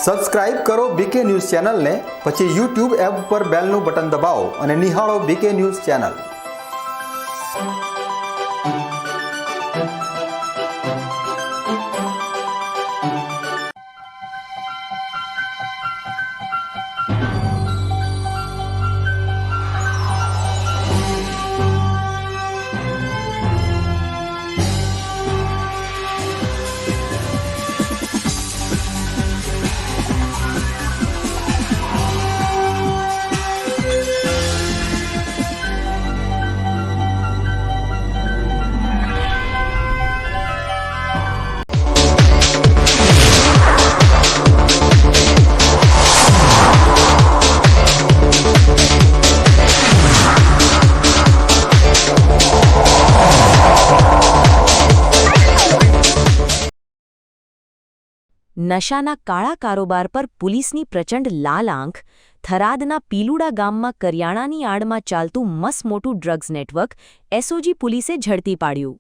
Subscribe કરો બીકે news ચેનલને, પછી YouTube એપ પર બેલનું બટન દબાવો અને નિહાળો બીકે ન્યૂઝ ચેનલ। નશાના કાળા કારોબાર પર પોલીસની પ્રચંડ લાલ આંખ। થરાદના પીલુડા ગામમાં કરિયાણાની આડમાં ચાલતું મસમોટું ડ્રગ્સ નેટવર્ક એસઓજી પોલીસે ઝડપી પાડ્યું।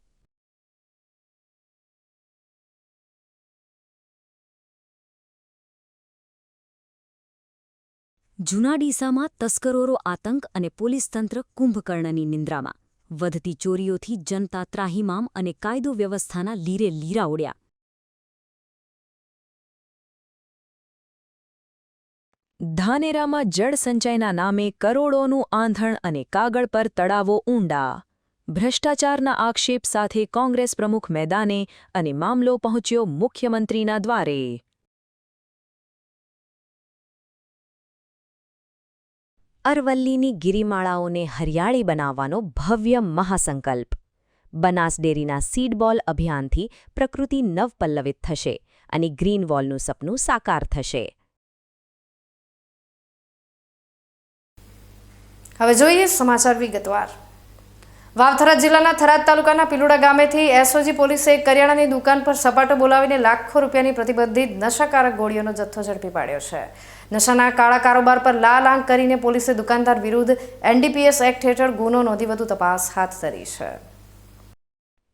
જૂના ડીસામાં તસ્કરોનો આતંક અને પોલીસ તંત્ર કુંભકર્ણની નિંદ્રામાં। વધતી ચોરીઓથી જનતા ત્રાહિમામ અને કાયદો વ્યવસ્થાના લીરે લીરા ઉડ્યા। ધાનેરામાં જળ સંચયના નામે કરોડોનું આંધણ અને કાગળ પર તળાવો ઊંડા। ભ્રષ્ટાચારના આક્ષેપ સાથે કોંગ્રેસ પ્રમુખ મેદાને અને મામલો પહોંચ્યો મુખ્યમંત્રીના દ્વારે। અરવલ્લીની ગિરિમાળાઓને હરિયાળી બનાવવાનો ભવ્ય મહાસંકલ્પ। બનાસ ડેરીના સીડ બોલ અભિયાનથી પ્રકૃતિ નવપલ્લવિત થશે અને ગ્રીન વોલનું સપનું સાકાર થશે। હવે જોઈએ સમાચાર વિગતવાર। વાવથરા જિલ્લાના થરાદ તાલુકાના પીલુડા ગામેથી એસઓજી પોલીસે એક કરિયાણાની દુકાન પર સપાટો બોલાવીને લાખો રૂપિયાની પ્રતિબંધિત નશાકારક ગોળીઓનો જથ્થો ઝડપી પાડ્યો છે। નશાના કાળા કારોબાર પર લાલ આંખ કરીને પોલીસે દુકાનદાર વિરુદ્ધ એનડીપીએસ એક્ટ હેઠળ ગુનો નોંધી વધુ તપાસ હાથ ધરી છે।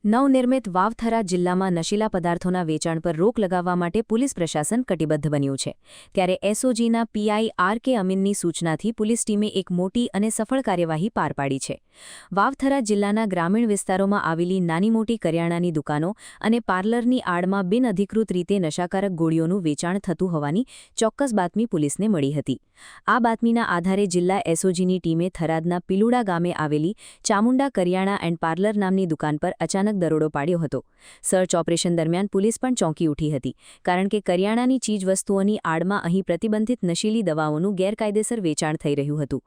નવનિર્મિત વાવથરા જિલ્લામાં નશીલા પદાર્થોના વેચાણ પર રોક લગાવવા માટે પોલીસ પ્રશાસન કટિબદ્ધ બન્યું છે। ત્યારે એસઓજીના પીઆઈ આર.કે. અમીનની સૂચનાથી પોલીસ ટીમે એક મોટી અને સફળ કાર્યવાહી પાર પાડી છે। વાવથરા જિલ્લાના ગ્રામીણ વિસ્તારોમાં આવેલી નાની મોટી કરિયાણાની દુકાનો અને પાર્લરની આડમાં બિનઅધિકૃત રીતે નશાકારક ગોળીઓનું વેચાણ થતું હોવાની ચોક્કસ બાતમી પોલીસને મળી હતી। આ બાતમીના આધારે જિલ્લા એસઓજીની ટીમે થરાદના પીલુડા ગામે આવેલી ચામુંડા કરિયાણા એન્ડ પાર્લર નામની દુકાન પર અચાનક દરોડો પાડ્યો હતો। સર્ચ ઓપરેશન દરમિયાન પોલીસ પણ ચોંકી ઉઠી હતી, કારણ કે કરિયાણાની ચીજવસ્તુઓની આડમાં અહીં પ્રતિબંધિત નશીલી દવાઓનું ગેરકાયદેસર વેચાણ થઈ રહ્યું હતું।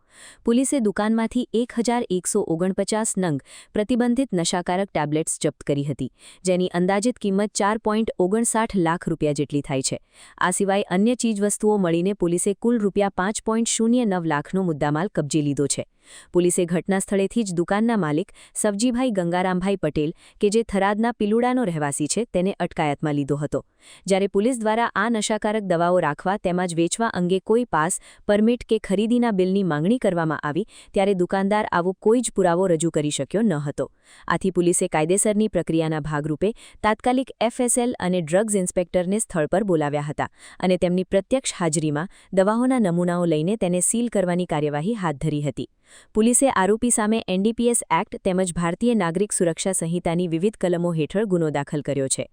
પોલીસે દુકાનમાંથી 1149 નંગ પ્રતિબંધિત નશાકારક ટેબ્લેટ્સ જપ્ત કરી હતી, જેની અંદાજિત કિંમત 4.59 લાખ રૂપિયા જેટલી થાય છે। આ સિવાય અન્ય ચીજવસ્તુઓ મળીને પોલીસે કુલ રૂપિયા 5.09 લાખનો મુદ્દામાલ કબજે લીધો છે। પોલીસે ઘટના સ્થળેથી જ દુકાનના માલિક સવજીભાઈ ગંગારામભાઈ પટેલ, કે જે થરાદના પીલુડાનો રહેવાસી છે, તેને અટકાયતમાં લીધો હતો। જ્યારે પોલીસ દ્વારા આ નશાકારક દવાઓ રાખવા તેમજ વેચવા અંગે કોઈ પાસ, પરમિટ કે ખરીદીના બિલની માંગણી કરવામાં આવી, ત્યારે દુકાનદાર આવો કોઈ જ પુરાવો રજૂ કરી શક્યો ન હતો। આથી પોલીસે કાયદેસરની પ્રક્રિયાના ભાગરૂપે તાત્કાલિક એફએસએલ અને ડ્રગ્સ ઇન્સ્પેક્ટરને સ્થળ પર બોલાવ્યા હતા અને તેમની પ્રત્યક્ષ હાજરીમાં દવાઓના નમૂનાઓ લઈને તેને સીલ કરવાની કાર્યવાહી હાથ ધરી હતી। પોલીસે આરોપી સામે એનડીપીએસ એક્ટ તેમજ ભારતીય નાગરિક સુરક્ષા સંહિતાની વિવિધ કલમો હેઠળ ગુનો દાખલ કર્યો છે।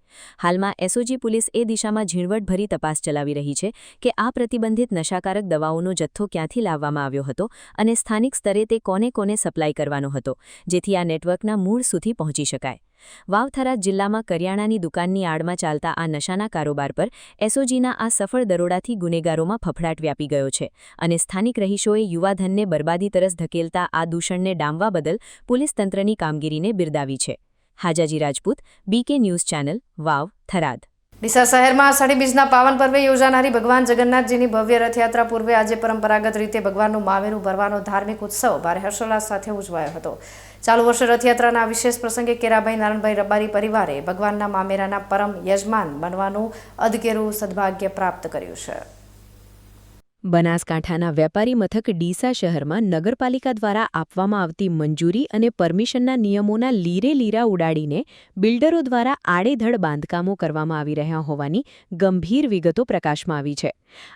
હાલમાં એસઓજી પોલીસ એ દિશામાં ઝીણવટભરી તપાસ ચલાવી રહી છે કે આ પ્રતિબંધિત નશાકારક દવાઓનો જથ્થો ક્યાંથી લાવવામાં આવ્યો હતો અને સ્થાનિક સ્તરે તે કોને કોને સપ્લાય કરવાનો હતો, જેથી આ નેટવર્કના મૂળ સુધી પહોંચી શકાય। વાવથરા જિલ્લામાં કરિયાણાની દુકાનની આડમાં ચાલતા આ નશાના કારોબાર પર એસઓજીના આ સફળ દરોડાથી ગુનેગારોમાં ફફડાટ વ્યાપી ગયો છે અને સ્થાનિક રહીશોએ યુવાધનને બરબાદી તરફ ધકેલતા આ દૂષણને ડામવા બદલ પોલીસ તંત્રની કામગીરીને બિરદાવી છે। હાજાજી રાજપૂત, બીકે ન્યૂઝ ચેનલ, વાવ, થરાદ। ડીસા શહેરમાં અષાઢી બીજના પાવન પર્વે યોજાનારી ભગવાન જગન્નાથજીની ભવ્ય રથયાત્રા પૂર્વે આજે પરંપરાગત રીતે ભગવાનનું મામેરું ભરવાનો ધાર્મિક ઉત્સવ ભારે હર્ષોલ્લાસ સાથે ઉજવાયો હતો। ચાલુ વર્ષે રથયાત્રાના વિશેષ પ્રસંગે કેરાભાઈ નારાયણભાઈ રબારી પરિવારે ભગવાનના મામેરાના પરમ યજમાન બનવાનું અદકેરું સદભાગ્ય પ્રાપ્ત કર્યું છે। બનાસકાંઠાના વેપારી મથક ડીસા શહેરમાં નગરપાલિકા દ્વારા આપવામાં આવતી મંજૂરી અને પરમિશનના નિયમોના લીરે ઉડાડીને બિલ્ડરો દ્વારા આડેધડ બાંધકામો કરવામાં આવી રહ્યા હોવાની ગંભીર વિગતો પ્રકાશમાં આવી છે.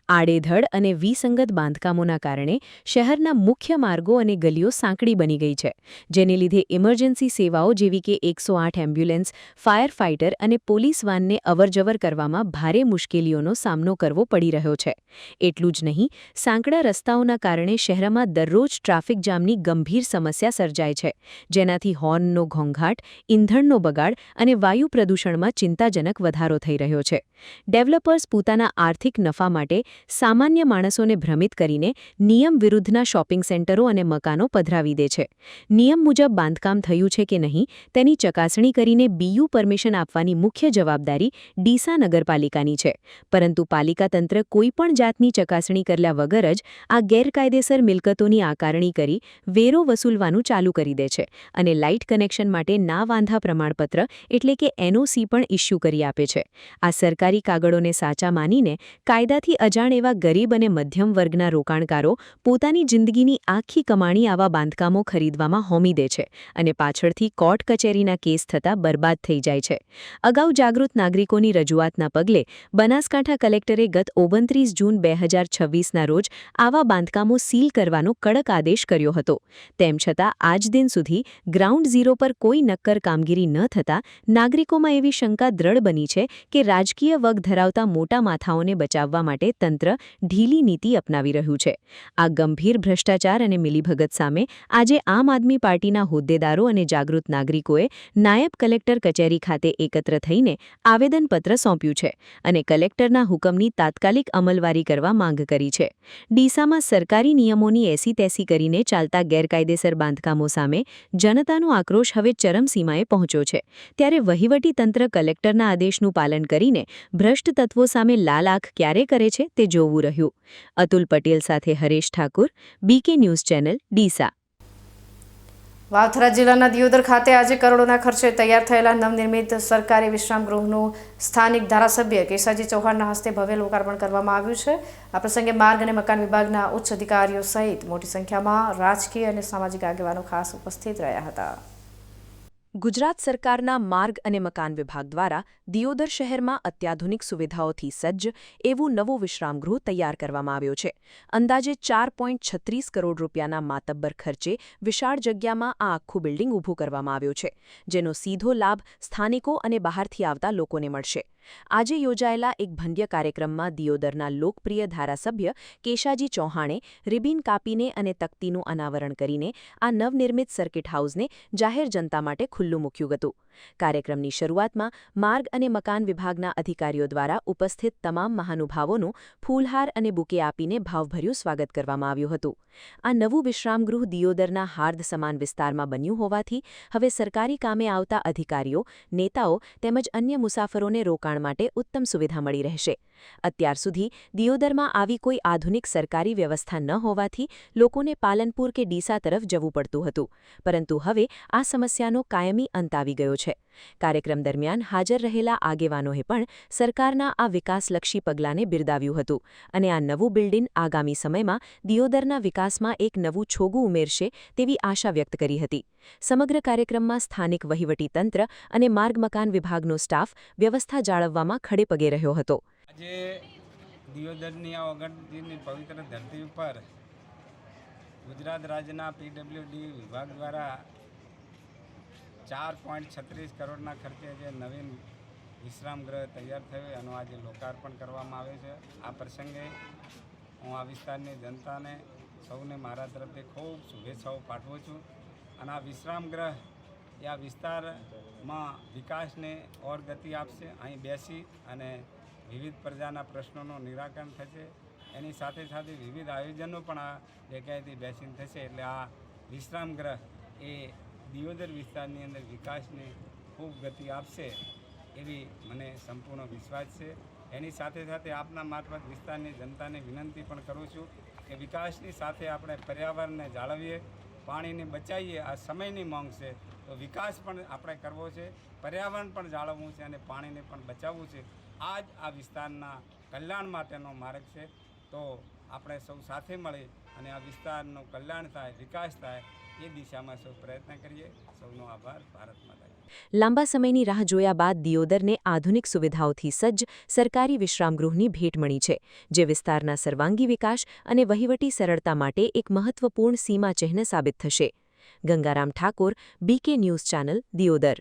આડેધડ અને વિસંગત બાંધકામોના કારણે શહેરના મુખ્ય માર્ગો અને ગલીઓ સાંકડી બની ગઈ છે, જેને લીધે ઇમરજન્સી સેવાઓ જેવી કે 108 એમ્બ્યુલન્સ, ફાયર ફાઇટર અને પોલીસ વાનને અવરજવર કરવામાં ભારે મુશ્કેલીઓનો સામનો કરવો પડી રહ્યો છે. એટલું જ નહીં, સાંકડા રસ્તાઓના કારણે શહેરમાં દરરોજ ટ્રાફિક જામની ગંભીર સમસ્યા સર્જાય છે, જેનાથી હોર્નનો ઘોંઘાટ, ઇંધણનો બગાડ અને વાયુ પ્રદૂષણમાં ચિંતાજનક વધારો થઈ રહ્યો છે. ડેવલપર્સ પોતાના આર્થિક નફા માટે સામાન્ય માણસોને ભ્રમિત કરીને નિયમ વિરુદ્ધના શોપિંગ સેન્ટરો અને મકાનો પધરાવી દે છે. નિયમ મુજબ બાંધકામ થયું છે કે નહીં તેની ચકાસણી કરીને બીયુ પરમિશન આપવાની મુખ્ય જવાબદારી ડીસા નગરપાલિકાની છે, પરંતુ પાલિકા તંત્ર કોઈપણ જાતની ચકાસણી કર્યા વગર જ આ ગેરકાયદેસર મિલકતોની આકારણી કરી વેરો વસૂલવાનું ચાલુ કરી દે છે અને લાઇટ કનેક્શન માટે ના વાંધા પ્રમાણપત્ર એટલે કે એનઓસી પણ ઇસ્યુ કરી આપે છે. આ સરકારી કાગળોને સાચા માનીને કાયદાથી અજાણ એવા ગરીબ અને મધ્યમ વર્ગના રોકાણકારો પોતાની જિંદગીની આખી કમાણી આવા બાંધકામો ખરીદવામાં હોમી દે છે અને પાછળથી કોર્ટ કચેરીના કેસ થતાં બરબાદ થઈ જાય છે. અગાઉ જાગૃત નાગરિકોની રજૂઆતના પગલે બનાસકાંઠા કલેક્ટરે ગત 29 જૂન 2026ના રોજ આવા બાંધકામો સીલ કરવાનો કડક આદેશ કર્યો હતો. તેમ છતાં આજ દિન સુધી ગ્રાઉન્ડ ઝીરો પર કોઈ નક્કર કામગીરી ન થતાં નાગરિકોમાં એવી શંકા દ્રઢ બની છે કે રાજકીય વગ ધરાવતા મોટા માથાઓને બચાવવા માટે તંત્ર ઢીલી નીતિ અપનાવી રહ્યું છે. આ ગંભીર ભ્રષ્ટાચાર અને મિલીભગત સામે આજે આમ આદમી પાર્ટીના હોદ્દેદારો અને જાગૃત નાગરિકોએ નાયબ કલેક્ટર કચેરી ખાતે એકત્ર થઈને આવેદનપત્ર સોંપ્યું છે અને કલેક્ટરના હુકમની તાત્કાલિક અમલવારી કરવા માંગ કરી છે. ડીસામાં સરકારી નિયમોની એસી-તેસી કરીને ચાલતા ગેરકાયદેસર બાંધકામો સામે જનતાનો આક્રોશ હવે ચરમસીમાએ પહોંચ્યો છે. ત્યારે વહીવટી તંત્ર કલેક્ટરના આદેશનું પાલન કરીને ભ્રષ્ટ તત્વો સામે લાલ આંખ ક્યારે કરે છે તે જોવું રહ્યું. અતુલ પટેલ સાથે Haresh Thakur, BK news channel, Deesa. Vavthara જિલ્લાના દિયોદર ખાતે આજે કરોડોના ખર્ચે તૈયાર થયેલા નવનિર્મિત સરકારી વિશ્રામ ગૃહનું સ્થાનિક ધારાસભ્ય કેશાજી ચૌહાણના હસ્તે ભવ્ય લોકાર્પણ કરવામાં આવ્યું છે. આ પ્રસંગે માર્ગ અને મકાન વિભાગના ઉચ્ચ અધિકારીઓ સહિત મોટી સંખ્યામાં રાજકીય અને સામાજિક આગેવાનો ખાસ ઉપસ્થિત રહ્યા હતા. ગુજરાત સરકારના માર્ગ અને મકાન વિભાગ દ્વારા દિયોદર શહેરમાં અત્યાધુનિક સુવિધાઓથી સજ્જ એવું નવું વિશ્રામગૃહ તૈયાર કરવામાં આવ્યું છે. અંદાજે 4.36 કરોડ રૂપિયાના માતબ્બર ખર્ચે વિશાળ જગ્યામાં આ આખું બિલ્ડિંગ ઊભું કરવામાં આવ્યું છે, જેનો સીધો લાભ સ્થાનિકો અને બહારથી આવતા લોકોને મળશે. આજે યોજાયેલા એક ભવ્ય કાર્યક્રમમાં દિયોદરના લોકપ્રિય ધારાસભ્ય કેશાજી ચૌહાણે રિબીન કાપીને અને તકતીનું અનાવરણ કરીને આ નવનિર્મિત સર્કિટ હાઉસને જાહેર જનતા માટે ખુલ્લું મૂક્યું હતું. કાર્યક્રમની શરૂઆતમાં માર્ગ અને મકાન વિભાગના અધિકારીઓ દ્વારા ઉપસ્થિત તમામ મહાનુભાવોનું ફૂલહાર અને બુકે આપીને ભાવભર્યું સ્વાગત કરવામાં આવ્યું હતું. આ નવું વિશ્રામગૃહ દિયોદરના હાર્દ સમાન વિસ્તારમાં બન્યું હોવાથી હવે સરકારી કામે આવતા અધિકારીઓ, નેતાઓ તેમજ અન્ય મુસાફરોને રોકાણ માટે ઉત્તમ સુવિધા મળી રહેશે. અત્યાર સુધી દિયોદરમાં આવી કોઈ આધુનિક સરકારી વ્યવસ્થા ન હોવાથી લોકોને પાલનપુર કે ડીસા તરફ જવું પડતું હતું, પરંતુ હવે આ સમસ્યાનો કાયમી અંત આવી ગયો છે. કાર્યક્રમ દરમિયાન હાજર રહેલા આગેવાનોએ પણ સરકારના આ વિકાસલક્ષી પગલાંને બિરદાવ્યું હતું અને આ નવું બિલ્ડિંગ આગામી સમયમાં દિયોદરના વિકાસમાં એક નવું છોગું ઉમેરશે તેવી આશા વ્યક્ત કરી હતી. સમગ્ર કાર્યક્રમમાં સ્થાનિક વહીવટીતંત્ર અને માર્ગ મકાન વિભાગનો સ્ટાફ વ્યવસ્થા જાળવવામાં ખડેપગે રહ્યો હતો. આજે દિયોદરની આ ઓગણની પવિત્ર ધરતી ઉપર ગુજરાત રાજ્યના પીડબ્લ્યુડી વિભાગ દ્વારા 4.36 કરોડના ખર્ચે જે નવીન વિશ્રામગૃહ તૈયાર થયું એનું આજે લોકાર્પણ કરવામાં આવે છે. આ પ્રસંગે હું આ વિસ્તારની જનતાને સૌને મારા તરફથી ખૂબ શુભેચ્છાઓ પાઠવું છું અને આ વિશ્રામગૃહ એ આ વિસ્તારમાં વિકાસને ઓર ગતિ આપશે. અહીં બેસી અને વિવિધ પ્રજાના પ્રશ્નોનું નિરાકરણ થશે. એની સાથે સાથે વિવિધ આયોજનો પણ આ જગ્યાએથી બેસીને થશે. એટલે આ વિશ્રામગૃહ એ દિયોદર વિસ્તારની અંદર વિકાસને ખૂબ ગતિ આપશે એવી મને સંપૂર્ણ વિશ્વાસ છે. એની સાથે સાથે આપના મારફત વિસ્તારની જનતાને વિનંતી પણ કરું છું કે વિકાસની સાથે આપણે પર્યાવરણને જાળવીએ, પાણીને બચાવીએ. આ સમયની માંગ છે, તો વિકાસ પણ આપણે કરવો છે, પર્યાવરણ પણ જાળવવું છે અને પાણીને પણ બચાવવું છે. આ જ આ વિસ્તારના કલ્યાણ માટેનો માર્ગ છે. તો આપણે સૌ સાથે મળી અને આ વિસ્તારનું કલ્યાણ થાય, વિકાસ થાય એ દિશામાં સૌ પ્રયત્ન કરીએ. સૌનો આભાર. ભારત માતા કી. લાંબા સમયની રાહ જોયા બાદ દિયોદરને આધુનિક સુવિધાઓથી સજ્જ સરકારી વિશ્રામગૃહની ભેટ મળી છે, જે વિસ્તારના સર્વાંગી વિકાસ અને વહીવટી સરળતા માટે એક મહત્વપૂર્ણ સીમાચિહ્ન સાબિત થશે. Gangaram Thakor, BK news channel, Deodar.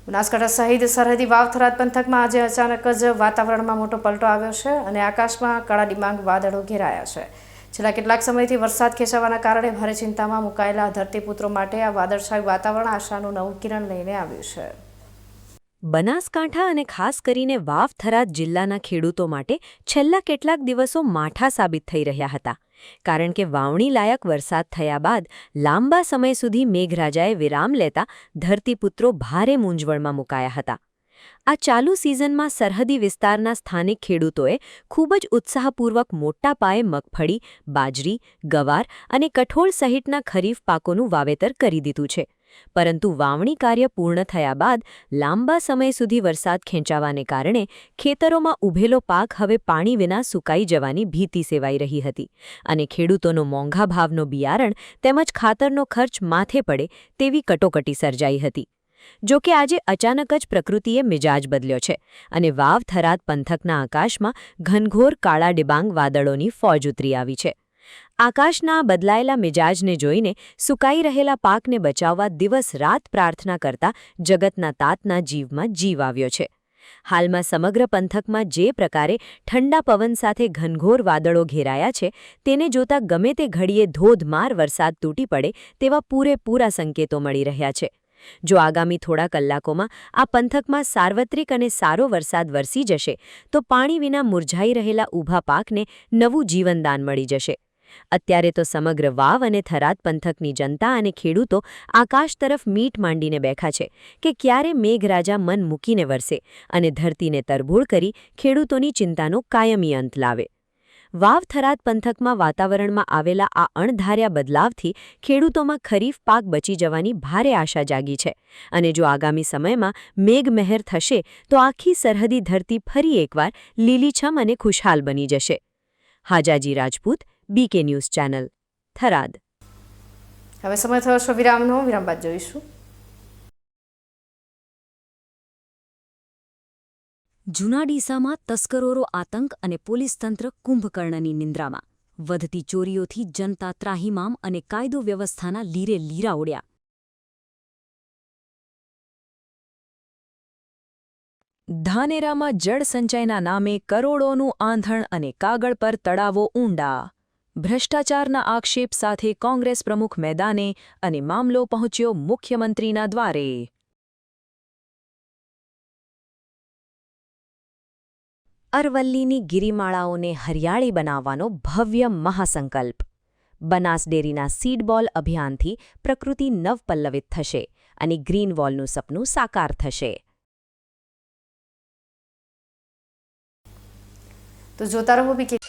Banaskantha સહિત સરહદી વાવ થરાદ પંથકમાં આજે અચાનક જ વાતાવરણમાં મોટો પલટો આવ્યો છે અને આકાશમાં કાળા ડિબાંગ વાદળો ઘેરાયા છે. છેલ્લા કેટલાક સમયથી વરસાદ ખેંચાવાના કારણે ભારે ચિંતામાં મુકાયેલા ધરતીપુત્રો માટે આ વાદળછાયું વાતાવરણ આશાનું નવું કિરણ લઈને આવ્યું છે. બનાસકાંઠા અને ખાસ કરીને વાવ થરાદ જિલ્લાના ખેડૂતો માટે છેલ્લા કેટલાક દિવસો માઠા સાબિત થઈ રહ્યા હતા, કારણ કે વાવણી લાયક વરસાદ થયા બાદ લાંબા સમય સુધી મેઘરાજાએ વિરામ લેતા ધરતીપુત્રો ભારે મૂંઝવણમાં મુકાયા હતા. આ ચાલુ સિઝનમાં સરહદી વિસ્તારના સ્થાનિક ખેડૂતોએ ખૂબ જ ઉત્સાહપૂર્વક મોટા પાયે મગફળી, બાજરી, ગવાર અને કઠોળ સહિતના ખરીફ પાકોનું વાવેતર કરી દીધું છે. પરંતુ વાવણી કાર્ય પૂર્ણ થયા બાદ લાંબા સમય સુધી વરસાદ ખેંચાવાને કારણે ખેતરોમાં ઊભેલો પાક હવે પાણી વિના સુકાઈ જવાની ભીતિ સેવાઈ રહી હતી અને ખેડૂતોનો મોંઘા ભાવનો બિયારણ તેમજ ખાતરનો ખર્ચ માથે પડે તેવી કટોકટી સર્જાઈ હતી. જો કે આજે અચાનક જ પ્રકૃતિએ મિજાજ બદલ્યો છે અને વાવ થરાદ પંથકના આકાશમાં ઘનઘોર કાળા ડિબાંગ વાદળોની ફોજ ઉતરી આવી છે. આકાશના બદલાયેલા મિજાજને જોઈને સુકાઈ રહેલા પાકને બચાવવા દિવસ રાત પ્રાર્થના કરતા જગતના તાતના જીવમાં જીવ આવ્યો છે. હાલમાં સમગ્ર પંથકમાં જે પ્રકારે ઠંડા પવન સાથે ઘનઘોર વાદળો ઘેરાયા છે, તેને જોતા ગમે તે ઘડીએ ધોધમાર વરસાદ તૂટી પડે તેવા પૂરેપૂરા સંકેતો મળી રહ્યા છે. જો આગામી થોડા કલાકોમાં આ પંથકમાં સાર્વત્રિક અને સારો વરસાદ વરસી જશે તો પાણી વિના મુરઝાઈ રહેલા ઊભા પાકને નવું જીવનદાન મળી જશે. અત્યારે તો સમગ્ર વાવ અને થરાદ પંથકની જનતા અને ખેડૂતો આકાશ તરફ મીટ માંડીને બેઠા છે કે ક્યારે મેઘરાજા મન મૂકીને વરસે અને ધરતીને તરબોળ કરી ખેડૂતોની ચિંતાનો કાયમી અંત લાવે. વાવ થરાદ પંથકમાં વાતાવરણમાં આવેલા આ અણધાર્યા બદલાવથી ખેડૂતોમાં ખરીફ પાક બચી જવાની ભારે આશા જાગી છે અને જો આગામી સમયમાં મેઘમહેર થશે તો આખી સરહદી ધરતી ફરી એકવાર લીલીછમ અને ખુશહાલ બની જશે. Hajaji Rajput, BK news channel, Tharad. હવે સમય થયો છે વિરામનો. વિરામ બાદ જોઈશું. જૂના ડીસામાં તસ્કરોનો આતંક અને પોલીસ તંત્ર કુંભકર્ણની નિંદ્રામાં. વધતી ચોરીઓથી જનતા ત્રાહિમામ અને કાયદો વ્યવસ્થાના લીરે લીરા ઉડ્યા. ધાનેરામાં જળ સંચયના નામે કરોડોનું આંધણ અને કાગળ પર તળાવો ઊંડા. ભ્રષ્ટાચારના આક્ષેપ સાથે કોંગ્રેસ પ્રમુખ મેદાને અને મામલો પહોંચ્યો મુખ્યમંત્રીના દ્વારે. અરવલ્લીની ગિરિમાળાઓને હરિયાળી બનાવવાનો ભવ્ય મહાસંકલ્પ. બનાસ ડેરીના સીડ બોલ અભિયાનથી પ્રકૃતિ નવપલ્લવિત થશે અને ગ્રીન વોલનું સપનું સાકાર થશે. તો જોતા રહો BK.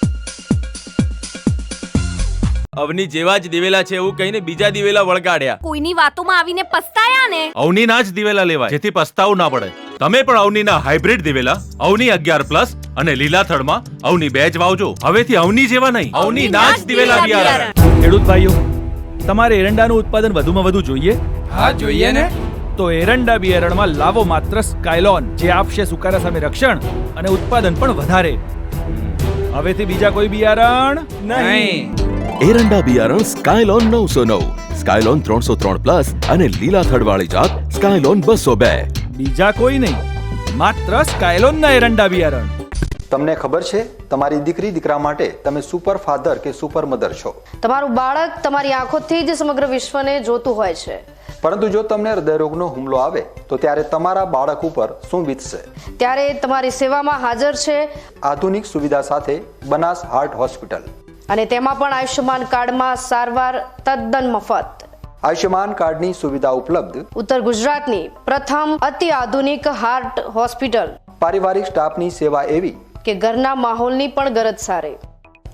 અવની જેવા જ દિવેલા છે એવું કહીને બીજા દિવેલા વળગાડ્યા. કોઈની વાતોમાં આવીને પસ્તાયા ને. અવનીના જ દિવેલા લેવાય જેથી પસ્તાવું ના પડે. તમે પણ અવનીના હાઇબ્રિડ દિવેલા અવની 11+ અને લીલાથળમાં અવની 2 જ વાવજો. હવેથી અવની જેવા નહીં, અવનીના જ દિવેલા બિયારણ. ખેડૂત ભાઈઓ, તમારે એરંડાનું ઉત્પાદન વધુમાં વધુ જોઈએ? હા, જોઈએ ને. તો એરંડા બિયારણમાં લાવો માત્ર સ્કાયલોન, જે આપશે સુકારા સામે રક્ષણ અને ઉત્પાદન પણ વધારે. હવેથી બીજા કોઈ બિયારણ નહીં. એરંડા બિયારણ સ્કાયલોન 909, સ્કાયલોન 303+ અને લીલા થડવાળી જાત સ્કાયલોન 202. બીજા કોઈ નહીં, માત્ર સ્કાયલોનના એરંડા બિયારણ. તમને ખબર છે તમારી દીકરી દીકરા માટે તમે સુપર ફાધર કે સુપર મધર છો. તમારું બાળક તમારી આંખોથી જ સમગ્ર વિશ્વને જોતું હોય છે. પરંતુ જો તમને હૃદયરોગનો હુમલો આવે તો ત્યારે તમારા બાળક ઉપર શું વીતશે? ત્યારે તમારી સેવામાં હાજર છે આધુનિક સુવિધા સાથે બનાસ હાર્ટ હોસ્પિટલ. અને તેમાં પણ આયુષ્યમાન કાર્ડમાં સારવાર તદ્દન મફત. આયુષ્યમાન કાર્ડની સુવિધા ઉપલબ્ધ. ઉત્તર ગુજરાતની પ્રથમ અતિ આધુનિક હાર્ટ હોસ્પિટલ. પારિવારિક સ્ટાફની સેવા એવી કે ઘરના માહોલની પણ ગરજ સારે.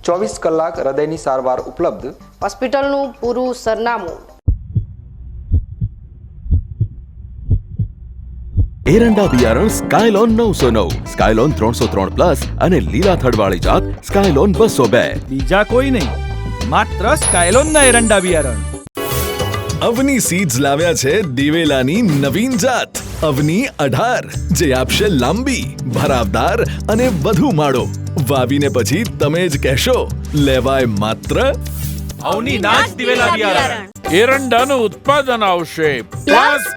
24 કલાક હૃદયની સારવાર ઉપલબ્ધ. હોસ્પિટલનું પૂરું સરનામું એરંડા બિયારણ સ્કાયલોન 909, સ્કાયલોન 303+ અને લીલા થડવાળી જાત સ્કાયલોન 202. બીજા કોઈ નહીં, માત્ર સ્કાયલોનના એરંડા બિયારણ. અવની સીડ્સ લાવ્યા છે દિવેલાની નવીન જાત અવની 18, જે આપશે લાંબી, ભરાવદાર અને વધુ માળો. વાવીને પછી તમે જ કહેશો, લેવાય માત્ર અવની નાચ દિવેલા બિયારણ. એરંડાનું ઉત્પાદન આવશે પ્લસ.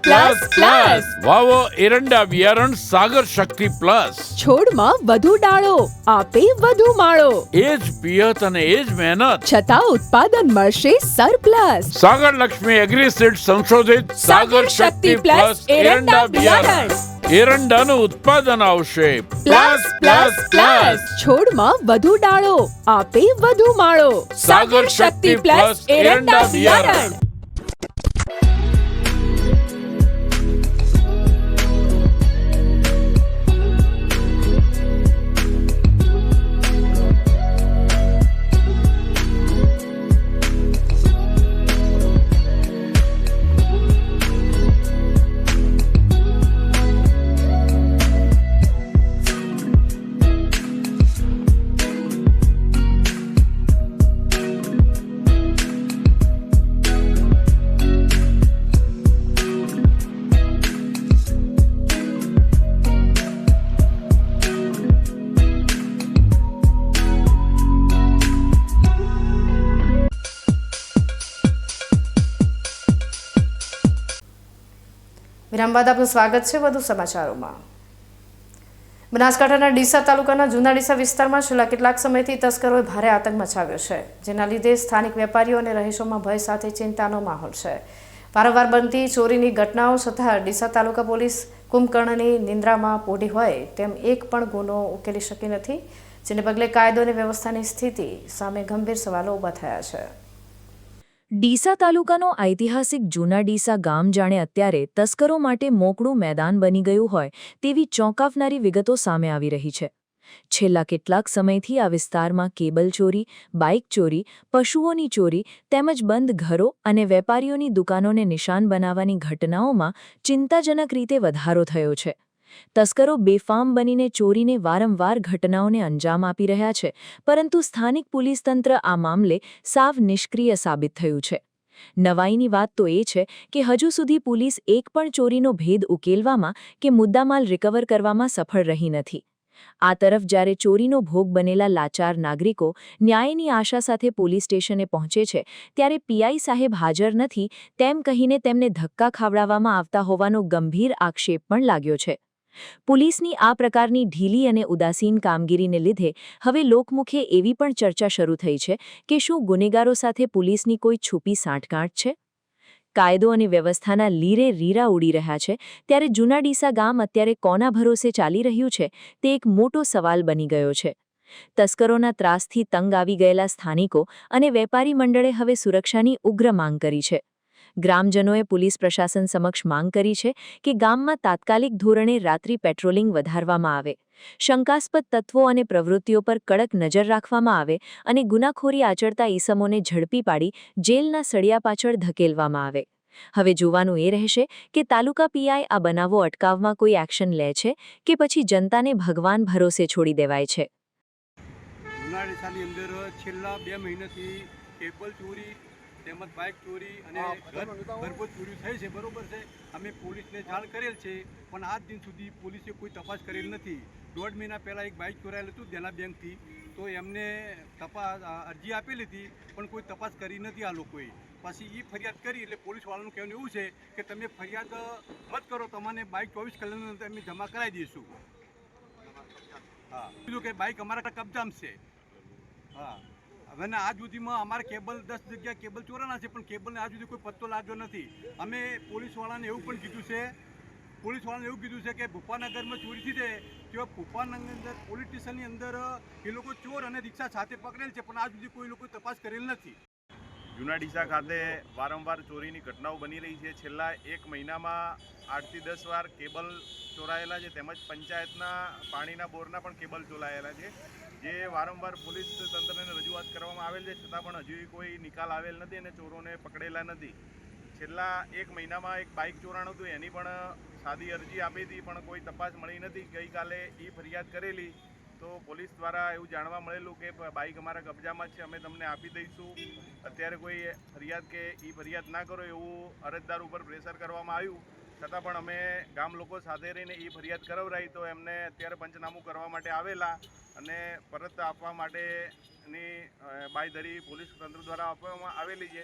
વાવો એરંડા બિયારણ સાગર શક્તિ પ્લસ. છોડમાં વધુ ડાળો, આપે વધુ માળો, એ જ પિયત અને એ જ મહેનત છતાં ઉત્પાદન મળશે સરપ્લસ. સાગર લક્ષ્મી એગ્રીસીડ સંશોધિત સાગર શક્તિ પ્લસ એરંડા બિયારણ. એરંડાનું ઉત્પાદન આવશે પ્લસ. છોડમાં વધુ ડાળો, આપે વધુ માળો, સાગર શક્તિ પ્લસ એરંડા બિયારણ. વિરામ બાદ આપનું સ્વાગત છે વધુ સમાચારોમાં. બનાસકાંઠાના ડીસા તાલુકાના જૂના ડીસા વિસ્તારમાં છેલ્લા કેટલાક સમયથી તસ્કરોએ ભારે આતંક મચાવ્યો છે, જેના લીધે સ્થાનિક વેપારીઓ અને રહીશોમાં ભય સાથે ચિંતાનો માહોલ છે. વારંવાર બનતી ચોરીની ઘટનાઓ છતાં ડીસા તાલુકા પોલીસ કુંભકર્ણની નિંદ્રામાં પોઢી હોય તેમ એક પણ ગુનો ઉકેલી શકી નથી, જેને પગલે કાયદો અને વ્યવસ્થાની સ્થિતિ સામે ગંભીર સવાલો ઊભા થયા છે. ડીસા તાલુકાનો ઐતિહાસિક જૂના ડીસા ગામ જાણે અત્યારે તસ્કરો માટે મોકળું મેદાન બની ગયું હોય તેવી ચોંકાવનારી વિગતો સામે આવી રહી છે. છેલ્લા કેટલાક સમયથી આ વિસ્તારમાં કેબલ ચોરી, બાઇક ચોરી, પશુઓની ચોરી તેમજ બંધ ઘરો અને વેપારીઓની દુકાનોને નિશાન બનાવવાની ઘટનાઓમાં ચિંતાજનક રીતે વધારો થયો છે. તસ્કરો બેફામ બનીને ચોરીને વારંવાર ઘટનાઓને અંજામ આપી રહ્યા છે, પરંતુ સ્થાનિક પોલીસ તંત્ર આ મામલે સાવ નિષ્ક્રિય સાબિત થયું છે. નવાઈની વાત તો એ છે કે હજુ સુધી પોલીસ એક પણ ચોરીનો ભેદ ઉકેલવામાં કે મુદ્દામાલ રિકવર કરવામાં સફળ રહી નથી. આ તરફ જ્યારે ચોરીનો ભોગ બનેલા લાચાર નાગરિકો ન્યાયની આશા સાથે પોલીસ સ્ટેશને પહોંચે છે, ત્યારે પીઆઈ સાહેબ હાજર નથી તેમ કહીને તેમને ધક્કા ખાવડાવવામાં આવતા હોવાનો ગંભીર આક્ષેપ પણ લાગ્યો છે. પોલીસની આ પ્રકારની ઢીલી અને ઉદાસીન કામગીરીને લીધે હવે લોકમુખે એવી પણ ચર્ચા શરૂ થઈ છે કે શું ગુનેગારો સાથે પોલીસની કોઈ છુપી સાંઠગાંઠ છે? કાયદો અને વ્યવસ્થાના લીરે રીરા ઉડી રહ્યા છે, ત્યારે જૂના ડીસા ગામ અત્યારે કોના ભરોસે ચાલી રહ્યું છે તે એક મોટો સવાલ બની ગયો છે. તસ્કરોના ત્રાસથી તંગ આવી ગયેલા સ્થાનિકો અને વેપારી મંડળે હવે સુરક્ષાની ઉગ્ર માંગ કરી છે. ગ્રામજનોએ પોલીસ પ્રશાસન સમક્ષ માંગ કરી છે કે ગામમાં તાત્કાલિક ધોરણે રાત્રિ પેટ્રોલિંગ વધારવામાં આવે, શંકાસ્પદ તત્વો અને પ્રવૃત્તિઓ પર કડક નજર રાખવામાં આવે અને ગુનાખોરી આચરતા ઈસમોને ઝડપી પાડી જેલના સળિયા પાછળ ધકેલવામાં આવે. હવે જોવાનું એ રહેશે કે તાલુકા પીઆઈ આ બનાવો અટકાવવામાં કોઈ એક્શન લે છે કે પછી જનતાને ભગવાન ભરોસે છોડી દેવાય છે. જૂના ડીસાની અંદર છેલ્લા 2 મહિનાથી કેબલ ચોરી તેમજ બાઇક ચોરી અને ઘરપોચ ચોરી થઈ છે, બરોબર છે. અમે પોલીસને જાણ કરેલ છે, પણ આજ દિન સુધી પોલીસે કોઈ તપાસ કરેલ નથી. 1.5 મહિના પહેલાં એક બાઇક ચોરાયેલું હતું દેના બેંકથી, તો એમને અરજી આપેલી હતી, પણ કોઈ તપાસ કરી નથી આ લોકોએ. પછી એ ફરિયાદ કરી એટલે પોલીસવાળાનું કહેવાનું એવું છે કે તમે ફરિયાદ મત કરો, તમને બાઇક 24 કલાકની અંદર અમે જમા કરાવી દઈશું. હા, બીજું કે બાઇક અમારા કબજામાં છે. હા, હવે આજ સુધીમાં અમારે કેબલ 10 જગ્યાએ કેબલ ચોરાના છે, પણ કેબલને આજ સુધી કોઈ પત્તો લાગ્યો નથી. અમે પોલીસવાળાને એવું પણ કીધું છે કે ભૂપાનગરમાં ચોરી થઈ છે, તો ભૂપાનગર અંદર પોલીસ સ્ટેશનની અંદર એ લોકો ચોર અને રિક્ષા સાથે પકડેલ છે, પણ આજ સુધી કોઈ લોકો તપાસ કરેલ નથી. જૂના ડીસા ખાતે વારંવાર ચોરીની ઘટનાઓ બની રહી છે. છેલ્લા 1 મહિનામાં 8 થી 10 વાર કેબલ ચોરાયેલા છે, તેમજ પંચાયતના પાણીના બોરના પણ કેબલ ચોરાયેલા છે, જે વારંવાર પોલીસ તંત્રને રજૂઆત કરવામાં આવેલ છે, છતાં પણ હજુ કોઈ નિકાલ આવેલ નથી અને ચોરોને પકડેલા નથી. છેલ્લા 1 મહિનામાં એક બાઇક ચોરાણું હતું, એની પણ સાદી અરજી આપી હતી, પણ કોઈ તપાસ મળી નથી. ગઈકાલે એ ફરિયાદ કરેલી તો પોલીસ દ્વારા એવું જાણવા મળેલું કે બાઇક અમારા કબજામાં જ છે, અમે તમને આપી દઈશું. અત્યારે કોઈ ફરિયાદ કે એ ફરિયાદ ના કરો એવું અરજદાર ઉપર પ્રેશર કરવામાં આવ્યું, છતાં પણ અમે ગામ લોકો સાથે રહીને એ ફરિયાદ કરાવરાઈ તો એમને અત્યારે પંચનામું કરવા માટે આવેલા અને પરત આપવા માટેની બાંયધરી પોલીસ તંત્ર દ્વારા આપવામાં આવેલી છે.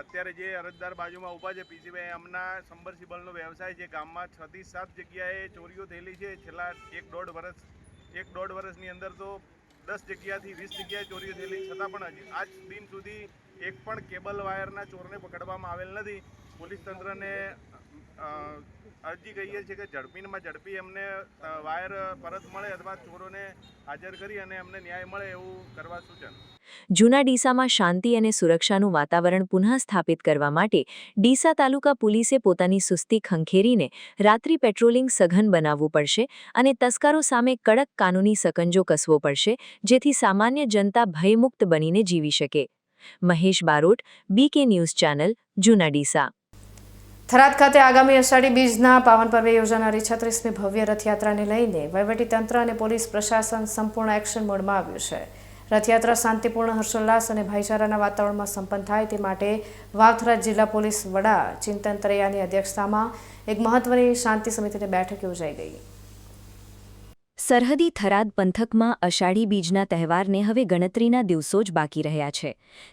અત્યારે જે અરજદાર બાજુમાં ઊભા છે પીસીભાઈ, એમના સબમર્સિબલનો વ્યવસાય છે. ગામમાં 6 થી 7 જગ્યાએ ચોરીઓ થયેલી છે છેલ્લા 1-1.5 વર્ષની અંદર. તો 10 જગ્યાથી 20 જગ્યાએ ચોરીઓ થયેલી, છતાં પણ હજી આજ દિન સુધી એક પણ કેબલ વાયરના ચોરને પકડવામાં આવેલ નથી. પોલીસ તંત્રને અરજી કહીએ છીએ કે ઝડપી એમને વાયર પરત મળે અથવા ચોરોને હાજર કરી અને એમને ન્યાય મળે એવું કરવા સૂચન. જૂના ડીસામાં શાંતિ અને સુરક્ષાનું વાતાવરણ પુનઃ સ્થાપિત કરવા માટે ડીસા તાલુકા પોલીસે પોતાની સુસ્તી ખંખેરીને રાત્રિ પેટ્રોલિંગ સઘન બનાવવું પડશે અને તસ્કરો સામે કડક કાનૂની સકંજો કસવો પડશે, જેથી સામાન્ય જનતા ભયમુક્ત બનીને જીવી શકે. Mahesh Barot, BK news channel, જૂના ડીસા. થરાદ ખાતે આગામી અષાઢી બીજના પાવન પર્વે યોજાનારી 36મી ભવ્ય રથયાત્રાને લઈને વહીવટીતંત્ર અને પોલીસ પ્રશાસન સંપૂર્ણ એક્શન મોડમાં આવ્યું છે. રથયાત્રા શાંતિપૂર્ણ, હર્ષોલ્લાસ અને ભાઈચારાના વાતાવરણમાં સંપન્ન થાય તે માટે વાવ-થરાદ જિલ્લા પોલીસ વડા ચિંતન તરૈયાની અધ્યક્ષતામાં એક મહત્વની શાંતિ સમિતિની બેઠક યોજાઈ ગઈ. સરહદી થરાદ પંથકમાં અષાઢી બીજના તહેવારને હવે ગણતરીના દિવસો જ બાકી રહ્યા છે.